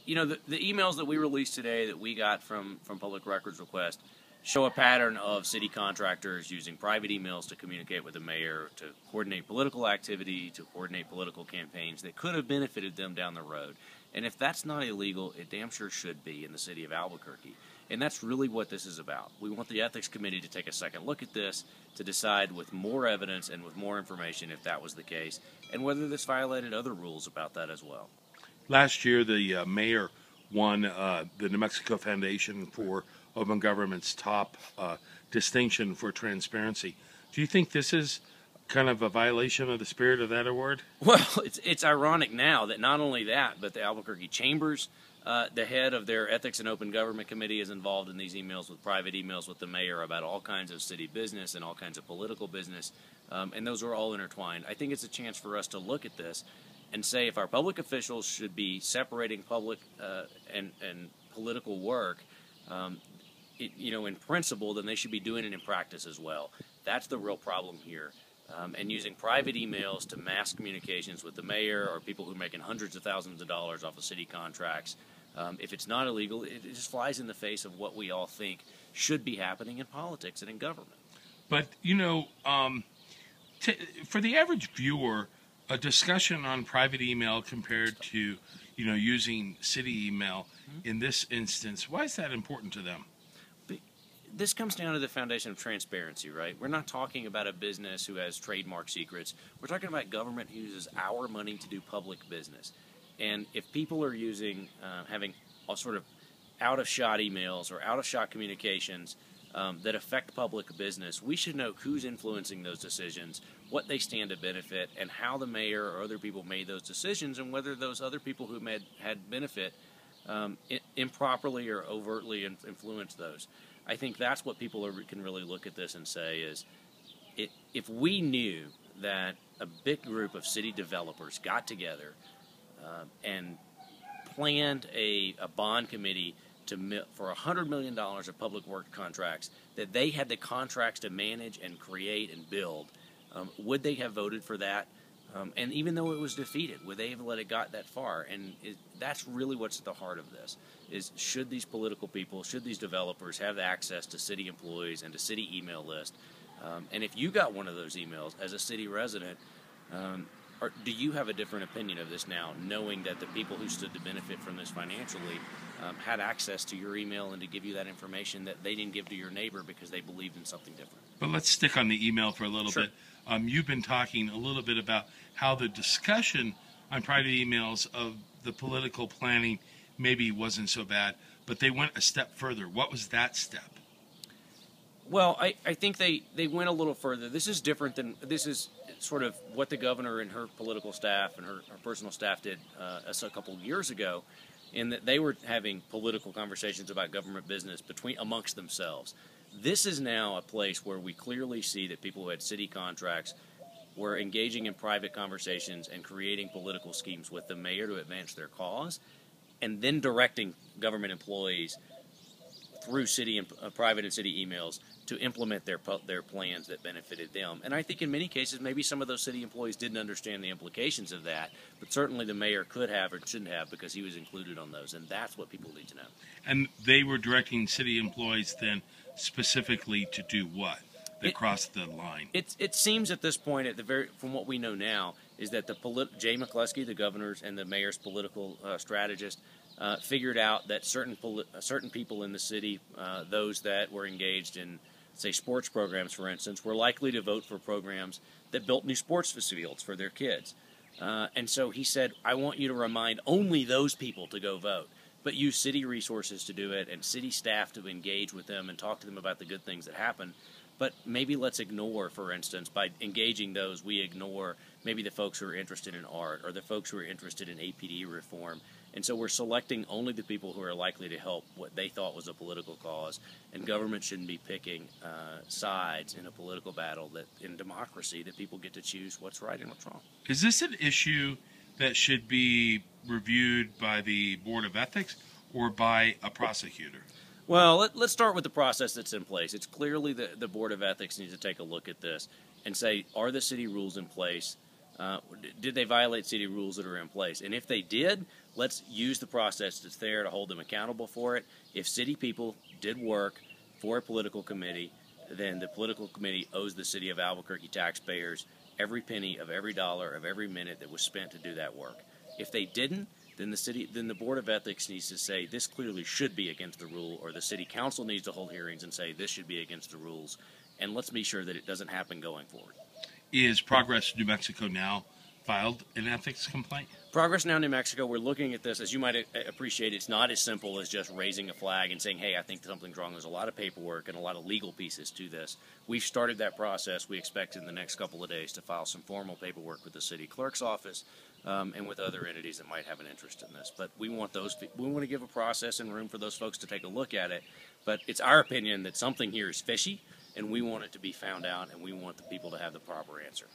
you know, the emails that we released today that we got from Public Records Request show a pattern of city contractors using private emails to communicate with the mayor, to coordinate political activity, to coordinate political campaigns that could have benefited them down the road. And if that's not illegal, it damn sure should be in the city of Albuquerque. And that's really what this is about. We want the Ethics Committee to take a second look at this, to decide with more evidence and with more information if that was the case, and whether this violated other rules about that as well. Last year, the mayor won the New Mexico Foundation for Open Government's top distinction for transparency. Do you think this is kind of a violation of the spirit of that award? Well, it's ironic now that not only that, but the Albuquerque Chambers, the head of their Ethics and Open Government Committee, is involved in these emails, with private emails with the mayor about all kinds of city business and all kinds of political business, and those are all intertwined. I think it's a chance for us to look at this and say if our public officials should be separating public and political work, you know, in principle, then they should be doing it in practice as well. That's the real problem here. And using private emails to mass communications with the mayor or people who are making hundreds of thousands of dollars off of city contracts, if it's not illegal, it just flies in the face of what we all think should be happening in politics and in government. But, you know, for the average viewer, a discussion on private email compared to, you know, using city email in this instance, why is that important to them? This comes down to the foundation of transparency, right? We're not talking about a business who has trademark secrets. We're talking about government who uses our money to do public business. And if people are using, having all sort of out-of-shot emails or out-of-shot communications that affect public business, we should know who's influencing those decisions, what they stand to benefit, and how the mayor or other people made those decisions, and whether those other people who had benefit improperly or overtly influenced those. I think that's what people can really look at this and say is, if we knew that a big group of city developers got together and planned a bond committee for $100 million of public work contracts, that they had the contracts to manage and create and build, would they have voted for that? And even though it was defeated, would they have let it got that far? And that's really what's at the heart of this, is should these political people, should these developers have access to city employees and to city email list? And if you got one of those emails as a city resident, or do you have a different opinion of this now, knowing that the people who stood to benefit from this financially had access to your email and to give you that information that they didn't give to your neighbor because they believed in something different? But let's stick on the email for a little Sure. bit. You've been talking a little bit about how the discussion on private emails of the political planning maybe wasn't so bad, but they went a step further. What was that step? Well, I think they went a little further. This is different than, this is sort of what the governor and her political staff and her personal staff did a couple of years ago, in that they were having political conversations about government business amongst themselves. This is now a place where we clearly see that people who had city contracts were engaging in private conversations and creating political schemes with the mayor to advance their cause, and then directing government employees through city and private and city emails to implement their plans that benefited them. And I think in many cases, maybe some of those city employees didn't understand the implications of that, but certainly the mayor could have or shouldn't have, because he was included on those, and that's what people need to know. And they were directing city employees then specifically to do what? That crossed the line. It seems at this point, from what we know now, is that Jay McCluskey, the governor's and the mayor's political strategist, figured out that certain people in the city, those that were engaged in, say, sports programs, for instance, were likely to vote for programs that built new sports fields for their kids. And so he said, I want you to remind only those people to go vote, but use city resources to do it and city staff to engage with them and talk to them about the good things that happen. But maybe let's ignore, for instance, by engaging those, we ignore maybe the folks who are interested in art or the folks who are interested in APD reform. And so we're selecting only the people who are likely to help what they thought was a political cause. And government shouldn't be picking sides in a political battle, that in democracy that people get to choose what's right and what's wrong. Is this an issue that should be reviewed by the Board of Ethics or by a prosecutor? Well, let's start with the process that's in place. It's clearly the Board of Ethics needs to take a look at this and say, are the city rules in place? Did they violate city rules that are in place? And if they did, Let's use the process that's there to hold them accountable for it. If city people did work for a political committee, then the political committee owes the city of Albuquerque taxpayers every penny of every dollar of every minute that was spent to do that work. If they didn't, then the Board of Ethics needs to say this clearly should be against the rule, or the city council needs to hold hearings and say this should be against the rules, and let's be sure that it doesn't happen going forward. Is Progress New Mexico Now filed an ethics complaint? Progress Now New Mexico, we're looking at this. As you might appreciate, it's not as simple as just raising a flag and saying, hey, I think something's wrong. There's a lot of paperwork and a lot of legal pieces to this. We've started that process. We expect in the next couple of days to file some formal paperwork with the city clerk's office and with other entities that might have an interest in this. But we want to give a process and room for those folks to take a look at it. But it's our opinion that something here is fishy, and we want it to be found out, and we want the people to have the proper answer.